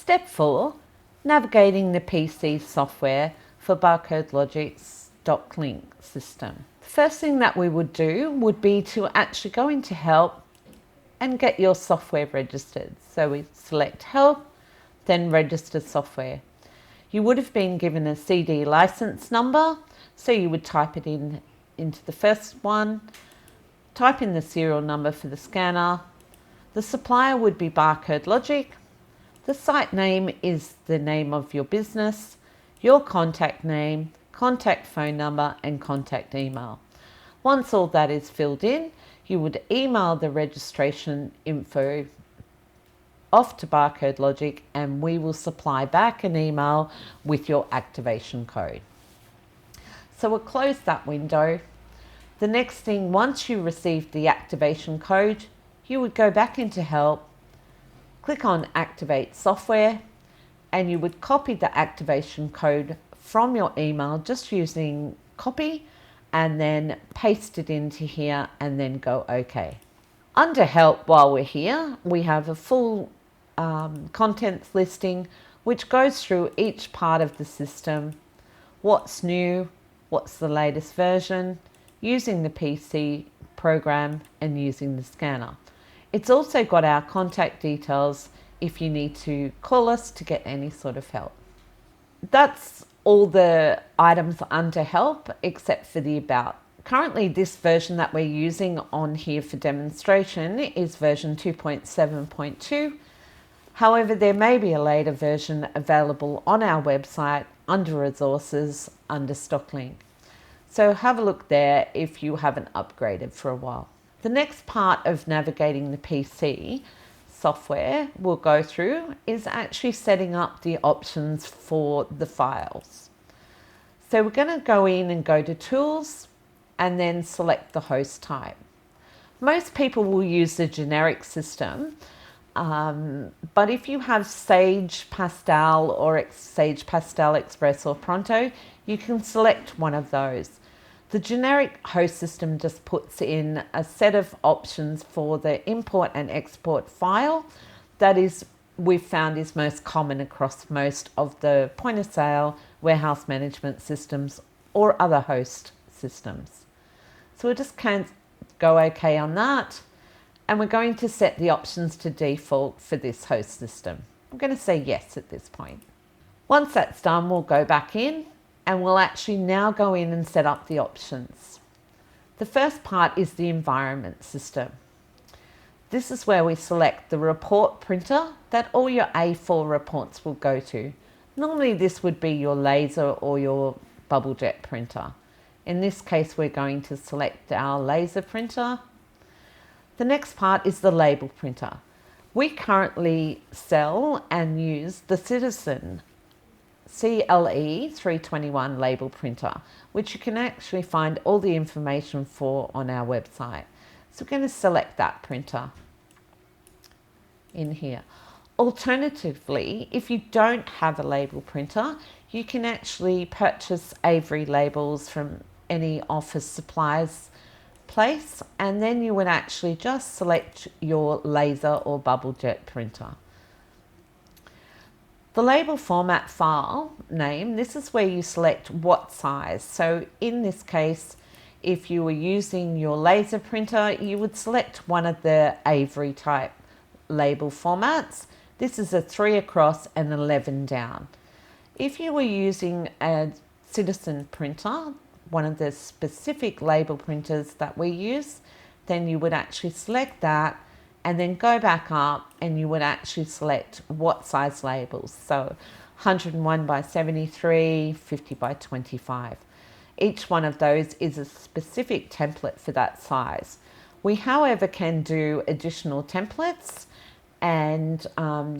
Step 4, navigating the PC software for Barcode Logic's StockLink system. The first thing that we would do would be to actually go into Help and get your software registered. So we select Help, then Register Software. You would have been given a CD license number, so you would type it into the first one, type in the serial number for the scanner. The supplier would be Barcode Logic. The site name is the name of your business, your contact name, contact phone number and contact email. Once all that is filled in, you would email the registration info off to Barcode Logic and we will supply back an email with your activation code. So we'll close that window. The next thing, once you receive the activation code, you would go back into Help, click on Activate Software, and you would copy the activation code from your email just using copy and then paste it into here and then go OK. Under Help, while we're here, we have a full contents listing which goes through each part of the system, what's new, what's the latest version, using the PC program and using the scanner. It's also got our contact details if you need to call us to get any sort of help. That's all the items under Help except for the About. Currently this version that we're using on here for demonstration is version 2.7.2. However, there may be a later version available on our website under Resources under StockLink. So have a look there if you haven't upgraded for a while. The next part of navigating the PC software we'll go through is actually setting up the options for the files. So we're going to go in and go to Tools and then select the host type. Most people will use the generic system, but if you have Sage Pastel or Sage Pastel Express or Pronto, you can select one of those. The generic host system just puts in a set of options for the import and export file that is we've found is most common across most of the point of sale, warehouse management systems or other host systems. So we just can't go OK on that, and we're going to set the options to default for this host system. I'm going to say yes at this point. Once that's done, we'll go back in and we'll actually now go in and set up the options. The first part is the environment system. This is where we select the report printer that all your A4 reports will go to. Normally this would be your laser or your bubble jet printer. In this case, we're going to select our laser printer. The next part is the label printer. We currently sell and use the Citizen CLE 321 label printer, which you can actually find all the information for on our website. So we're going to select that printer in here. Alternatively, if you don't have a label printer, you can actually purchase Avery labels from any office supplies place, and then you would actually just select your laser or bubble jet printer. The label format file name, this is where you select what size. So in this case, if you were using your laser printer, you would select one of the Avery type label formats. This is a 3 across and 11 down. If you were using a Citizen printer, one of the specific label printers that we use, then you would actually select that and then go back up and you would actually select what size labels. So 101 by 73, 50 by 25. Each one of those is a specific template for that size. We, however, can do additional templates, and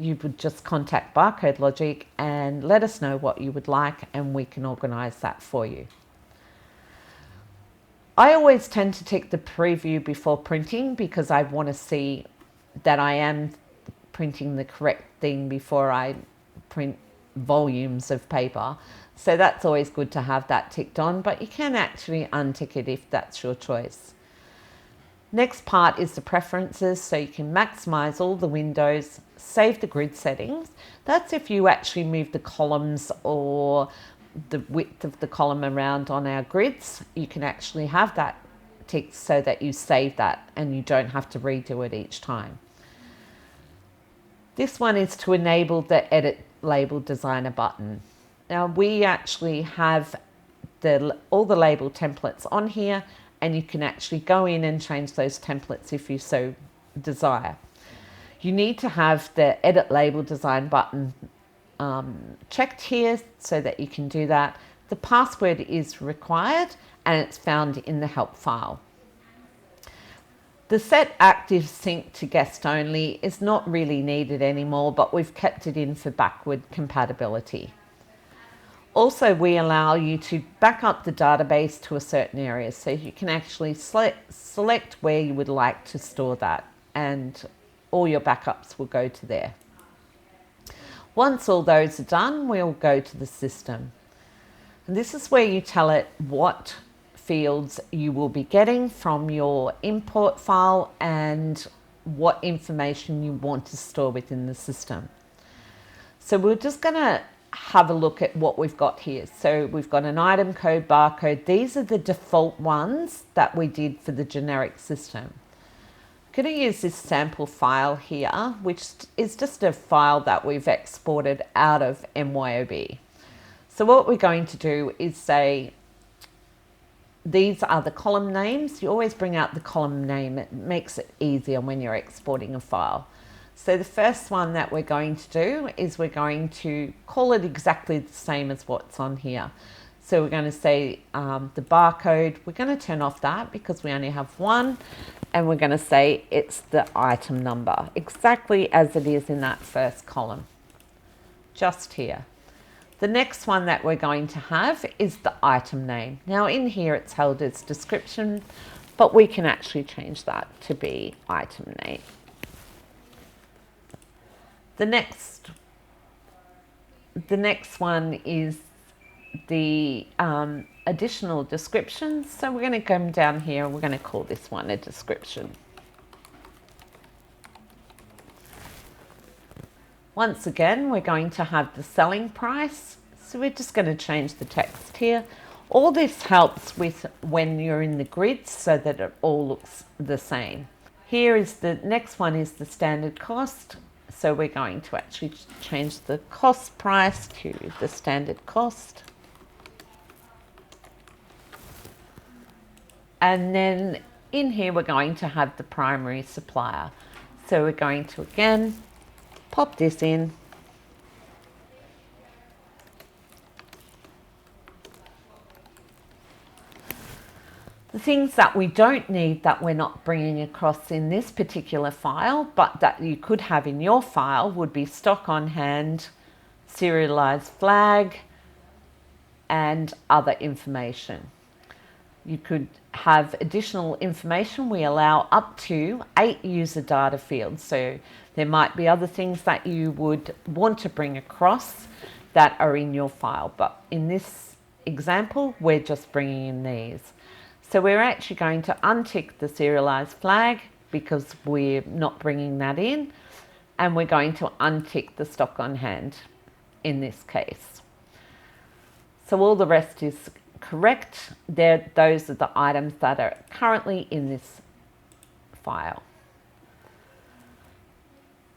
you would just contact Barcode Logic and let us know what you would like and we can organise that for you. I always tend to tick the preview before printing because I want to see that I am printing the correct thing before I print volumes of paper. So that's always good to have that ticked on, but you can actually untick it if that's your choice. Next part is the preferences, so you can maximize all the windows, save the grid settings. That's if you actually move the columns or the width of the column around on our grids. You can actually have that ticked so that you save that and you don't have to redo it each time. This one is to enable the Edit Label Designer button. Now we actually have all the label templates on here, and you can actually go in and change those templates if you so desire. You need to have the Edit Label Design button checked here so that you can do that. The password is required and it's found in the help file. The set active sync to guest only is not really needed anymore, but we've kept it in for backward compatibility. Also, we allow you to back up the database to a certain area, so you can actually select where you would like to store that, and all your backups will go to there. Once all those are done, we'll go to the system. And this is where you tell it what fields you will be getting from your import file and what information you want to store within the system. So we're just going to have a look at what we've got here. So we've got an item code, barcode. These are the default ones that we did for the generic system. I'm going to use this sample file here, which is just a file that we've exported out of MYOB. So what we're going to do is say, these are the column names. You always bring out the column name. It makes it easier when you're exporting a file. So the first one that we're going to do is we're going to call it exactly the same as what's on here. So we're going to say the barcode. We're going to turn off that because we only have one. And we're going to say it's the item number, exactly as it is in that first column, just here. The next one that we're going to have is the item name. Now in here it's held as description, but we can actually change that to be item name. The next one is the additional descriptions. So we're going to come down here and we're going to call this one a description. Once again, we're going to have the selling price. So we're just going to change the text here. All this helps with when you're in the grids so that it all looks the same. Here is the next one is the standard cost. So we're going to actually change the cost price to the standard cost. And then in here, we're going to have the primary supplier. So we're going to, again, pop this in. The things that we don't need that we're not bringing across in this particular file, but that you could have in your file would be stock on hand, serialized flag, and other information. You could have additional information. We allow up to 8 user data fields. So there might be other things that you would want to bring across that are in your file. But in this example, we're just bringing in these. So we're actually going to untick the serialized flag because we're not bringing that in. And we're going to untick the stock on hand in this case. So all the rest is correct. Those are the items that are currently in this file.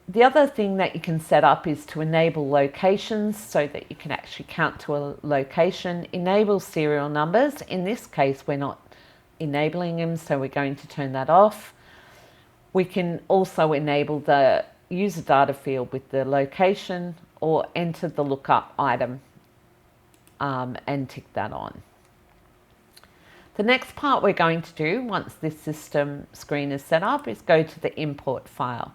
The other thing that you can set up is to enable locations so that you can actually count to a location. Enable serial numbers. In this case, we're not enabling them, so we're going to turn that off. We can also enable the user data field with the location or enter the lookup item and tick that on. The next part we're going to do once this system screen is set up is go to the import file.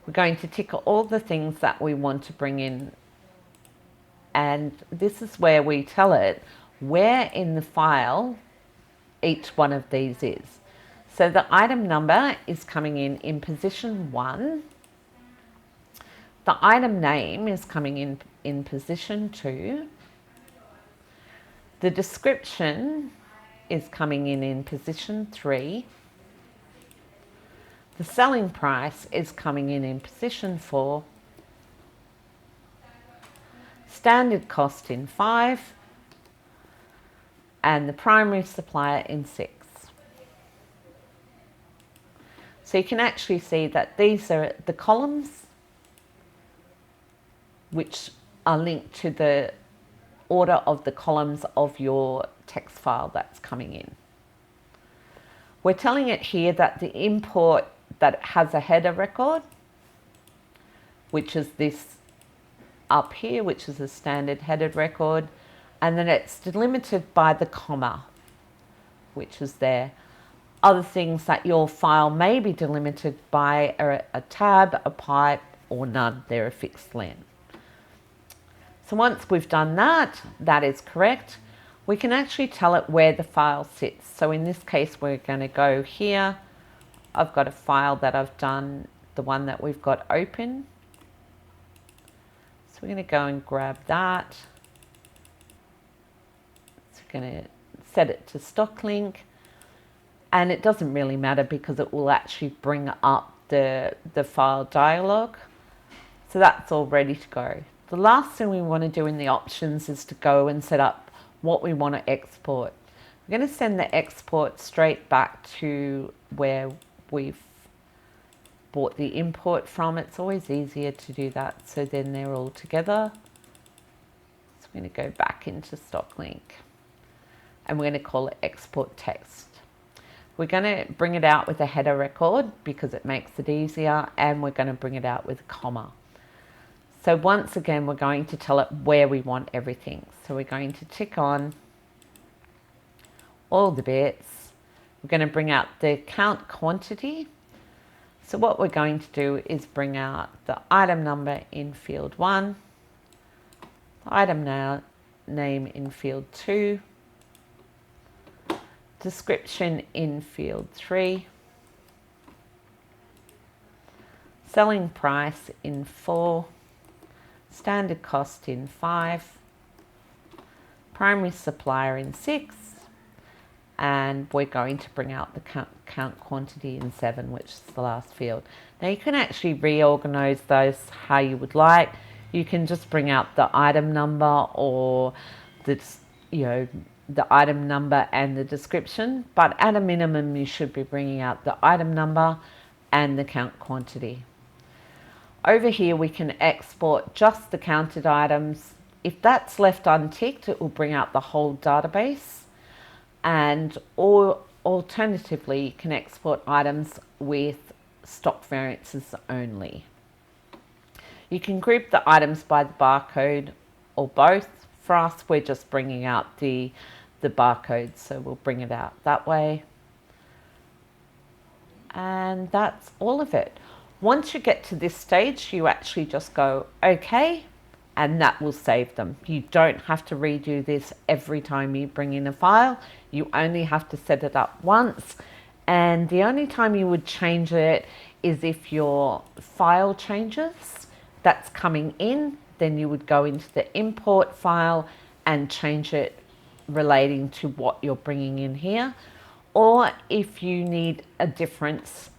We're going to tick all the things that we want to bring in, and this is where we tell it where in the file each one of these is. So the item number is coming in position 1. The item name is coming in position 2. The description is coming in position 3. The selling price is coming in position 4, standard cost in 5, and the primary supplier in 6. So you can actually see that these are the columns which are linked to the order of the columns of your text file that's coming in. We're telling it here that the import that has a header record, which is this up here, which is a standard headed record, and then it's delimited by the comma, which is there. Other things that your file may be delimited by are a tab, a pipe, or none. They're a fixed length. So once we've done that, that is correct, we can actually tell it where the file sits. So in this case, we're going to go here. I've got a file that I've done, the one that we've got open. So we're going to go and grab that. So we're going to set it to StockLink. And it doesn't really matter because it will actually bring up the file dialog. So that's all ready to go. The last thing we want to do in the options is to go and set up what we want to export. We're going to send the export straight back to where we've bought the import from. It's always easier to do that, so then they're all together. So we're going to go back into StockLink and we're going to call it export text. We're going to bring it out with a header record because it makes it easier, and we're going to bring it out with a comma. So once again, we're going to tell it where we want everything. So we're going to tick on all the bits. We're going to bring out the count quantity. So what we're going to do is bring out the item number in field 1, the item name in field 2, description in field 3, selling price in 4, standard cost in 5, primary supplier in 6, and we're going to bring out the count quantity in 7, which is the last field. Now you can actually reorganize those how you would like. You can just bring out the item number or the item number and the description, but at a minimum you should be bringing out the item number and the count quantity. Over here we can export just the counted items. If that's left unticked, it will bring out the whole database, or alternatively you can export items with stock variances only. You can group the items by the barcode or both. For us, we're just bringing out the barcode, so we'll bring it out that way. And that's all of it. Once you get to this stage, you actually just go OK, and that will save them. You don't have to redo this every time you bring in a file. You only have to set it up once, and the only time you would change it is if your file changes. That's coming in, then you would go into the import file and change it relating to what you're bringing in here, or if you need a difference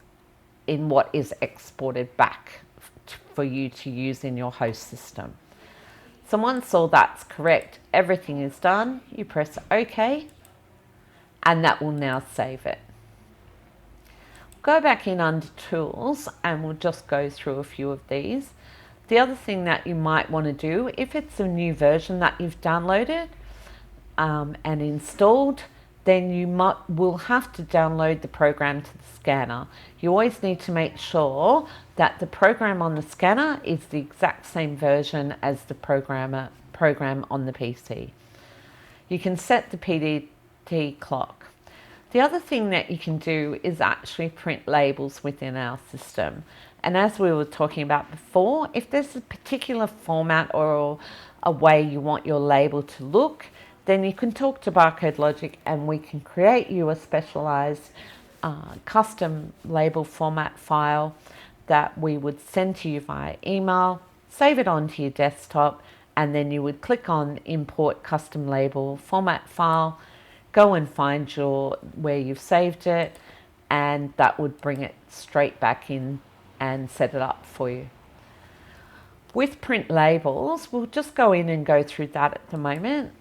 in what is exported back for you to use in your host system. So once all that's correct, everything is done, you press OK, and that will now save it. Go back in under Tools and we'll just go through a few of these. The other thing that you might want to do, if it's a new version that you've downloaded and installed, then you will have to download the program to the scanner. You always need to make sure that the program on the scanner is the exact same version as the program on the PC. You can set the PDT clock. The other thing that you can do is actually print labels within our system. And as we were talking about before, if there's a particular format or a way you want your label to look, then you can talk to Barcode Logic and we can create you a specialized custom label format file that we would send to you via email, save it onto your desktop, and then you would click on Import Custom Label Format File, go and find where you've saved it, and that would bring it straight back in and set it up for you. With print labels, we'll just go in and go through that at the moment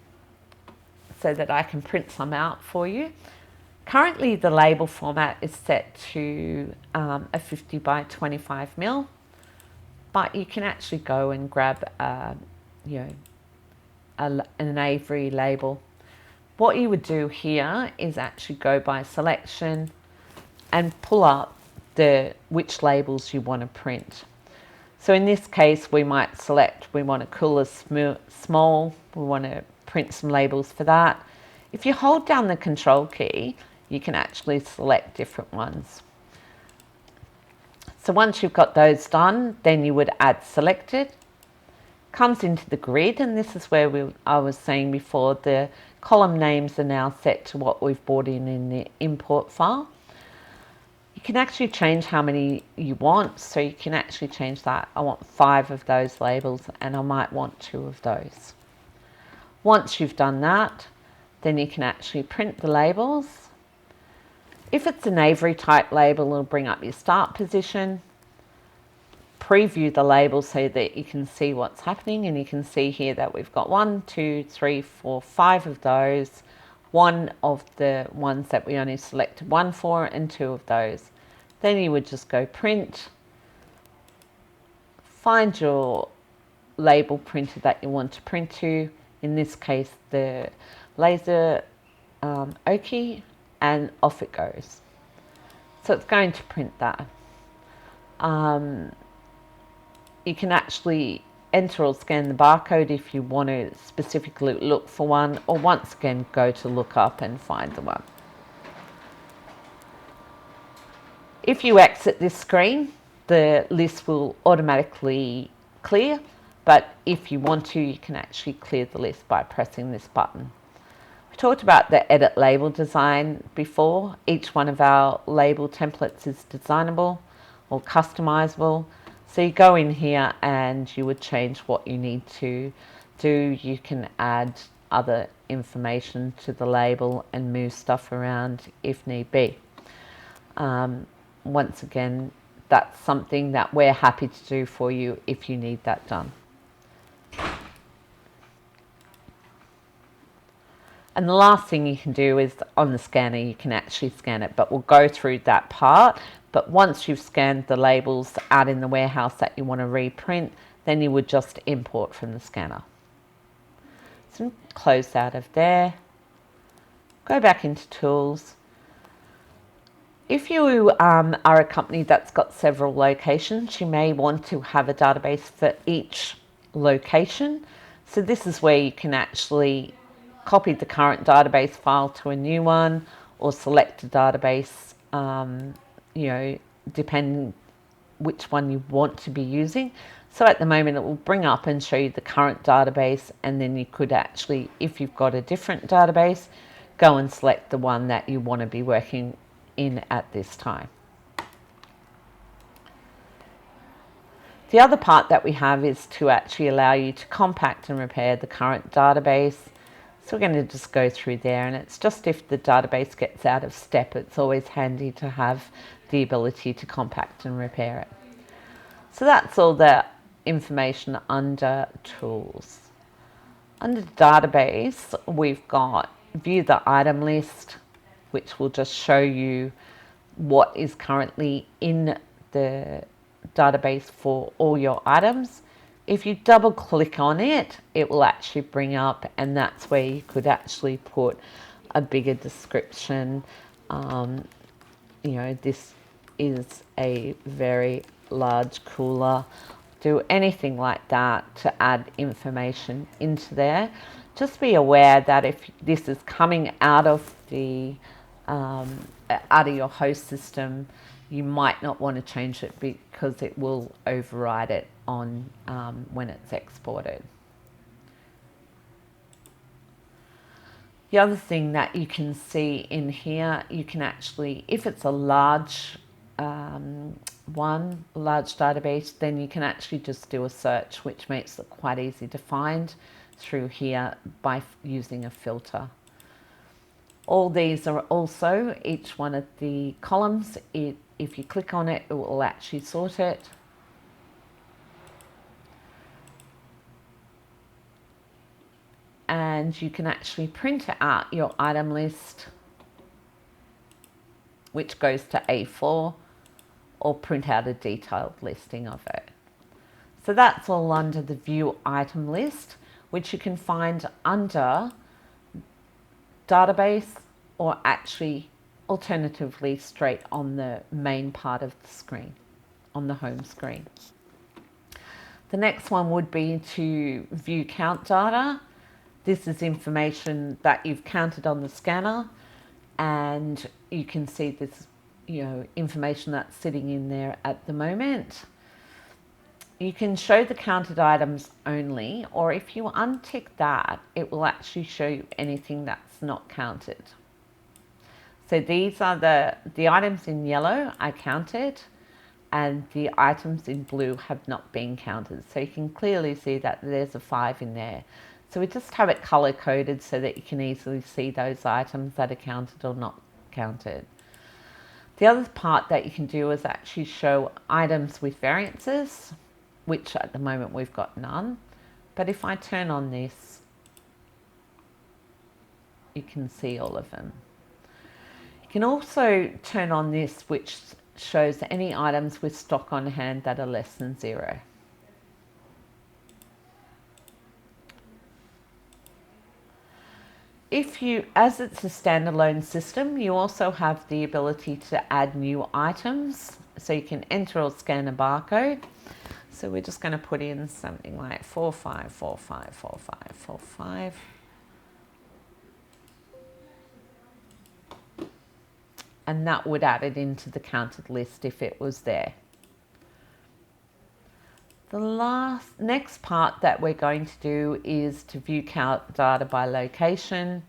so that I can print some out for you. Currently the label format is set to a 50 by 25 mil, but you can actually go and grab an Avery label. What you would do here is actually go by selection and pull up which labels you want to print. So in this case, we might select, we want a cooler small, we want to print some labels for that. If you hold down the control key, you can actually select different ones. So once you've got those done, then you would add selected. Comes into the grid, and this is where I was saying before, the column names are now set to what we've brought in the import file. You can actually change how many you want, so you can actually change that. I want 5 of those labels and I might want 2 of those. Once you've done that, then you can actually print the labels. If it's an Avery type label, it'll bring up your start position, preview the label so that you can see what's happening, and you can see here that we've got 1, 2, 3, 4, 5 of those. One of the ones that we only selected 1 for, and 2 of those. Then you would just go print, find your label printer that you want to print to, in this case the laser Oki, and off it goes. So it's going to print that. You can actually enter or scan the barcode if you want to specifically look for one, or once again go to look up and find the one. If you exit this screen, the list will automatically clear, but if you want to, you can actually clear the list by pressing this button. We talked about the edit label design before. Each one of our label templates is designable or customizable. So you go in here and you would change what you need to do. You can add other information to the label and move stuff around if need be. Once again, that's something that we're happy to do for you if you need that done. And the last thing you can do is on the scanner, you can actually scan it, but we'll go through that part. But once you've scanned the labels out in the warehouse that you want to reprint, then you would just import from the scanner. So close out of there, go back into tools. If you are a company that's got several locations, you may want to have a database for each location. So this is where you can actually copy the current database file to a new one, or select a database, depending which one you want to be using. So at the moment it will bring up and show you the current database, and then you could actually, if you've got a different database, go and select the one that you want to be working in at this time. The other part that we have is to actually allow you to compact and repair the current database. So we're going to just go through there, and it's just if the database gets out of step, it's always handy to have the ability to compact and repair it. So that's all the information under tools. Under database, we've got view the item list, which will just show you what is currently in the database for all your items. If you double click on it, it will actually bring up, and that's where you could actually put a bigger description. This is a very large cooler. Do anything like that to add information into there. Just be aware that if this is coming out of your host system, you might not want to change it because it will override it on when it's exported. The other thing that you can see in here, you can actually, if it's a large large database, then you can actually just do a search, which makes it quite easy to find through here by using a filter. All these are also, each one of the columns, if you click on it, it will actually sort it. And you can actually print out your item list, which goes to A4, or print out a detailed listing of it. So that's all under the View Item List, which you can find under Database, or actually alternatively straight on the main part of the screen, on the home screen. The next one would be to view count data. This is information that you've counted on the scanner, and you can see this, information that's sitting in there at the moment. You can show the counted items only, or if you untick that, it will actually show you anything that's not counted. So these are the items in yellow are counted, and the items in blue have not been counted. So you can clearly see that there's a 5 in there. So we just have it color coded so that you can easily see those items that are counted or not counted. The other part that you can do is actually show items with variances, which at the moment we've got none. But if I turn on this, you can see all of them. You can also turn on this, which shows any items with stock on hand that are less than 0. As it's a standalone system, you also have the ability to add new items. So you can enter or scan a barcode. So we're just going to put in something like 45454545. And that would add it into the counted list if it was there. The next part that we're going to do is to view count data by location.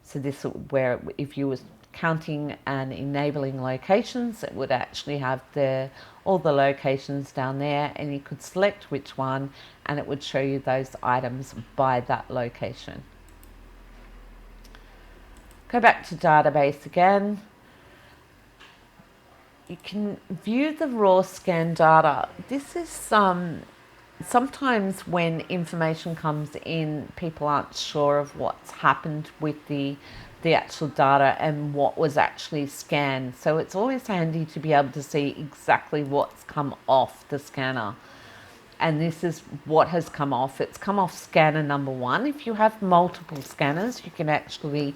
So this is where, if you were counting and enabling locations, it would actually have all the locations down there, and you could select which one, and it would show you those items by that location. Go back to database again. You can view the raw scan data. This is sometimes when information comes in, people aren't sure of what's happened with the actual data and what was actually scanned. So it's always handy to be able to see exactly what's come off the scanner. And this is what has come off. It's come off scanner number 1. If you have multiple scanners, you can actually,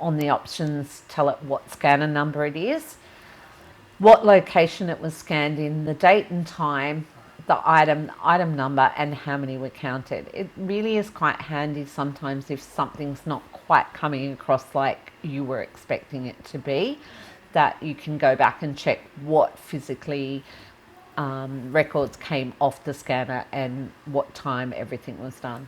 on the options, tell it what scanner number it is, what location it was scanned in, the date and time, the item number, and how many were counted. It really is quite handy sometimes if something's not quite coming across like you were expecting it to be, that you can go back and check what physically records came off the scanner and what time everything was done.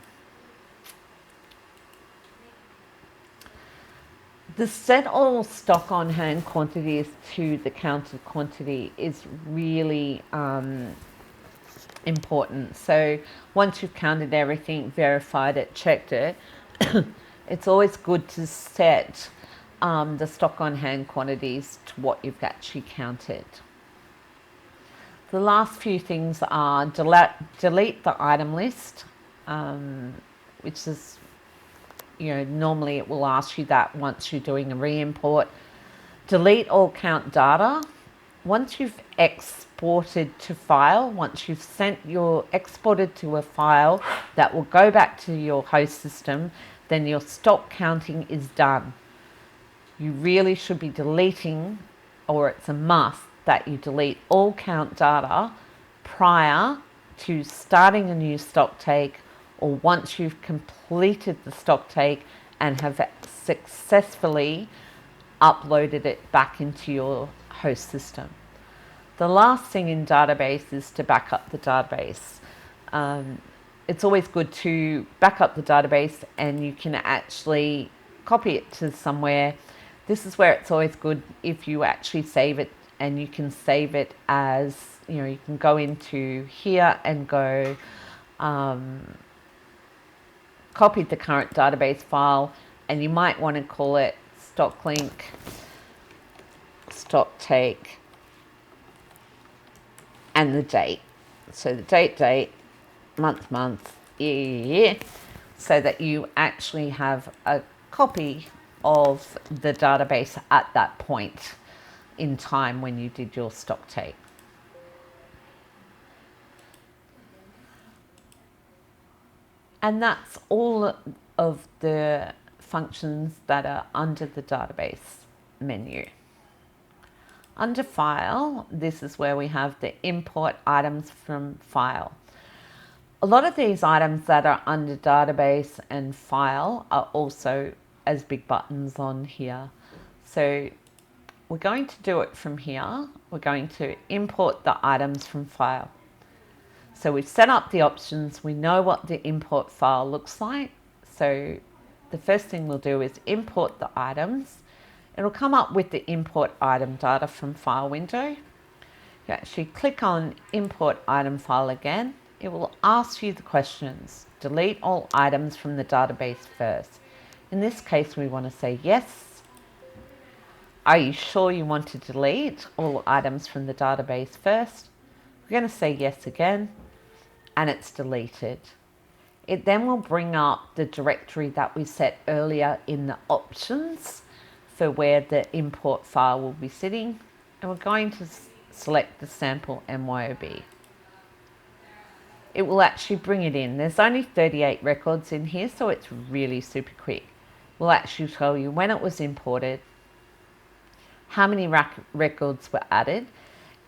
The set all stock on hand quantities to the counted quantity is really important. So once you've counted everything, verified it, checked it, it's always good to set the stock on hand quantities to what you've actually counted. The last few things are delete the item list, which is, normally it will ask you that once you're doing a re-import. Delete all count data. Once you've exported to file, once you've exported to a file that will go back to your host system, then your stock counting is done. You really should be deleting, or it's a must that you delete all count data prior to starting a new stock take, or once you've completed the stock take and have successfully uploaded it back into your host system. The last thing in database is to back up the database. It's always good to back up the database, and you can actually copy it to somewhere. This is where it's always good if you actually save it, and you can save it as, you can go into here and go copy the current database file, and you might want to call it StockLink, stock take, and the date. So the date, month, year, so that you actually have a copy of the database at that point in time when you did your stock take. And that's all of the functions that are under the database menu. Under File, this is where we have the import items from File. A lot of these items that are under Database and File are also as big buttons on here. So we're going to do it from here. We're going to import the items from File. So we've set up the options. We know what the import file looks like. So the first thing we'll do is import the items. It'll come up with the import item data from file window. You actually click on import item file again. It will ask you the questions. Delete all items from the database first. In this case, we want to say yes. Are you sure you want to delete all items from the database first? We're going to say yes again, and it's deleted. It then will bring up the directory that we set earlier in the options for where the import file will be sitting, and we're going to select the sample MYOB. It will actually bring it in. There's only 38 records in here, so it's really super quick. We'll actually tell you when it was imported, how many records were added.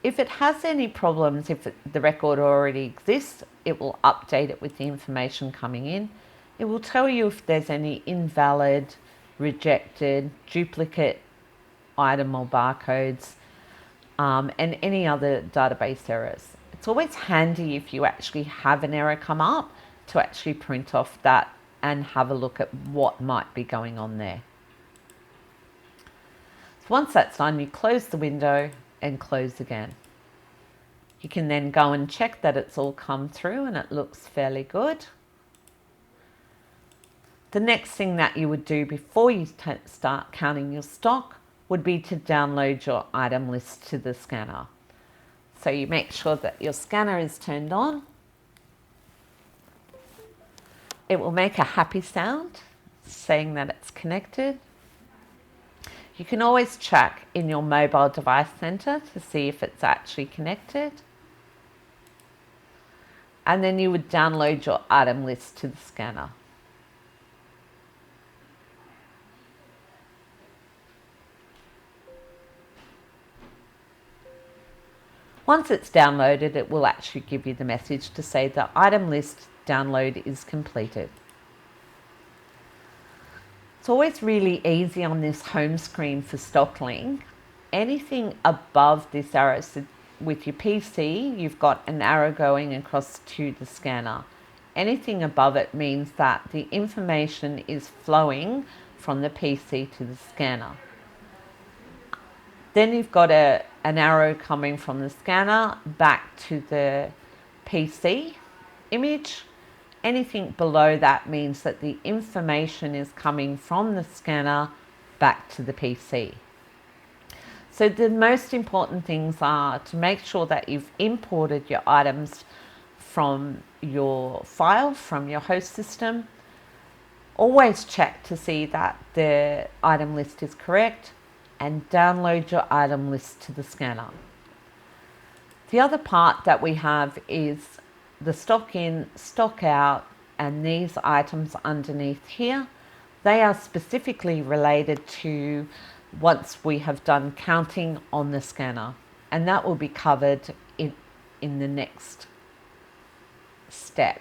If it has any problems, if the record already exists, it will update it with the information coming in. It will tell you if there's any invalid, rejected, duplicate item or barcodes, and any other database errors. It's always handy if you actually have an error come up to actually print off that and have a look at what might be going on there. So once that's done, you close the window and close again. You can then go and check that it's all come through and it looks fairly good. The next thing that you would do before you start counting your stock would be to download your item list to the scanner. So you make sure that your scanner is turned on. It will make a happy sound saying that it's connected. You can always check in your mobile device center to see if it's actually connected. And then you would download your item list to the scanner. Once it's downloaded, it will actually give you the message to say the item list download is completed. It's always really easy on this home screen for StockLink. Anything above this arrow, so with your PC, you've got an arrow going across to the scanner. Anything above it means that the information is flowing from the PC to the scanner. Then you've got an arrow coming from the scanner back to the PC image. Anything below that means that the information is coming from the scanner back to the PC. So the most important things are to make sure that you've imported your items from your file, from your host system. Always check to see that the item list is correct and download your item list to the scanner. The other part that we have is the stock in, stock out, and these items underneath here. They are specifically related to once we have done counting on the scanner, and that will be covered in the next step.